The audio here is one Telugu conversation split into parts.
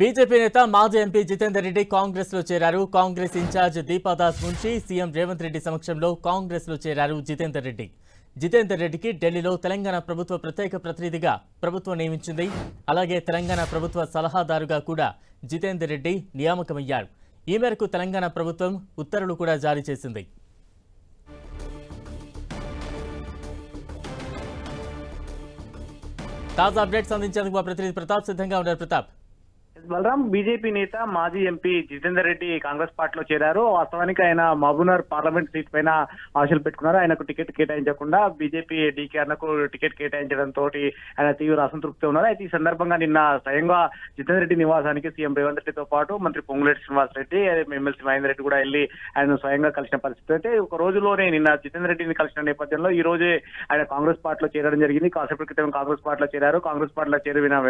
బీజేపీ నేత మాజీ ఎంపీ జితేందర్ రెడ్డి కాంగ్రెస్ లో చేరారు. కాంగ్రెస్ ఇన్ఛార్జ్ దీపాదాస్ మున్షి సీఎం రేవంత్ రెడ్డి సమక్షంలో కాంగ్రెస్ లో చేరారు జితేందర్ రెడ్డి. జితేందర్ రెడ్డికి ఢిల్లీలో తెలంగాణ ప్రభుత్వ ప్రత్యేక ప్రతినిధిగా ప్రభుత్వం నియమించింది. అలాగే తెలంగాణ ప్రభుత్వ సలహాదారుగా కూడా జితేందర్ రెడ్డి నియామకమయ్యారు. ఈ మేరకు తెలంగాణ ప్రభుత్వం ఉత్తర్వులు కూడా జారీ చేసింది. తాజా అప్డేట్స్ అందించేందుకు మా ప్రతినిధి ప్రతాప్ సిద్ధంగా ఉన్నారు. ప్రతాప్, బలరాం, బీజేపీ నేత మాజీ ఎంపీ జితేందర్ రెడ్డి కాంగ్రెస్ పార్టీలో చేరారు. వాస్తవానికి ఆయన మహబూబ్నగర్ పార్లమెంట్ సీట్ పైన ఆశలు పెట్టుకున్నారు. ఆయనకు టికెట్ కేటాయించకుండా బీజేపీ డీకేఆర్కు టికెట్ కేటాయించడంతో ఆయన తీవ్ర అసంతృప్తి ఉన్నారు. అయితే ఈ సందర్భంగా నిన్న స్వయంగా జితేందర్ రెడ్డి నివాసానికి సీఎం రేవంత్ రెడ్డితో పాటు మంత్రి పొంగులేటి శ్రీనివాస్ రెడ్డి, ఎమ్మెల్సీ మహేందర్ రెడ్డి కూడా వెళ్లి ఆయన స్వయంగా కలిసిన పరిస్థితి. అయితే ఒక రోజులోనే నిన్న జితేందర్ రెడ్డిని కలిసిన నేపథ్యంలో ఈ రోజే ఆయన కాంగ్రెస్ పార్టీలో చేరడం జరిగింది. కాసేపటి క్రితం కాంగ్రెస్ పార్టీలో చేరారు. కాంగ్రెస్ పార్టీలో చేరిన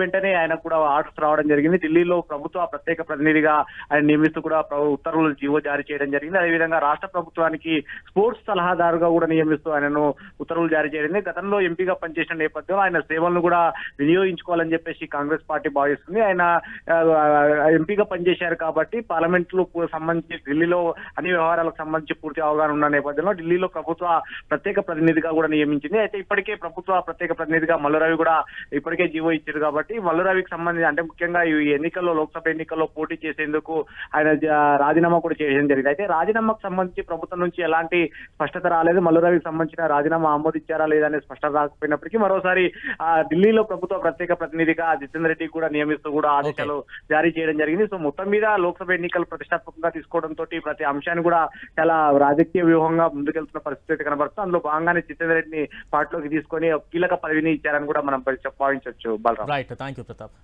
వెంటనే ఆయన కూడా ఆర్డర్స్ రావడం జరిగింది. ఢిల్లీలో ప్రభుత్వ ప్రత్యేక ప్రతినిధిగా ఆయన నియమిస్తూ కూడా ఉత్తర్వులు జీవో జారీ చేయడం జరిగింది. అదేవిధంగా రాష్ట్ర ప్రభుత్వానికి స్పోర్ట్స్ సలహాదారుగా కూడా నియమిస్తూ ఆయనను ఉత్తర్వులు జారీ చేయడం. గతంలో ఎంపీగా పనిచేసిన నేపథ్యంలో ఆయన సేవలను కూడా వినియోగించుకోవాలని చెప్పేసి కాంగ్రెస్ పార్టీ భావిస్తుంది. ఆయన ఎంపీగా పనిచేశారు కాబట్టి పార్లమెంట్ లో సంబంధించి ఢిల్లీలో అన్ని వ్యవహారాలకు సంబంధించి పూర్తి అవగాహన ఉన్న నేపథ్యంలో ఢిల్లీలో ప్రభుత్వ ప్రత్యేక ప్రతినిధిగా కూడా నియమించింది. అయితే ఇప్పటికే ప్రభుత్వ ప్రత్యేక ప్రతినిధిగా మల్లురవి కూడా ఇప్పటికే జీవో ఇచ్చారు కాబట్టి మల్లురవికి సంబంధించి అంటే ముఖ్యంగా ఈ ఎన్నికల్లో లోక్సభ ఎన్నికల్లో పోటీ చేసేందుకు ఆయన రాజీనామా కూడా చేయడం జరిగింది. అయితే రాజీనామాకు సంబంధించి ప్రభుత్వం నుంచి ఎలాంటి స్పష్టత రాలేదు. మల్లురవికి సంబంధించిన రాజీనామా ఆమోదించారా లేదా అనే స్పష్టత రాకపోయినప్పటికీ మరోసారి ఢిల్లీలో ప్రభుత్వ ప్రత్యేక ప్రతినిధిగా జితేందర్ రెడ్డి కూడా నియమిస్తూ కూడా ఆదేశాలు జారీ చేయడం జరిగింది. సో మొత్తం మీద లోక్సభ ఎన్నికలు ప్రతిష్టాత్మకంగా తీసుకోవడంతో ప్రతి అంశాన్ని కూడా చాలా రాజకీయ వ్యూహంగా ముందుకెళ్తున్న పరిస్థితి కనబడుతుంది. అందులో భాగంగానే జితేందర్ రెడ్డిని పార్టీలోకి తీసుకొని కీలక పదవిని ఇచ్చారని కూడా మనం భావించవచ్చు. Balaram, right, thank you Pratap.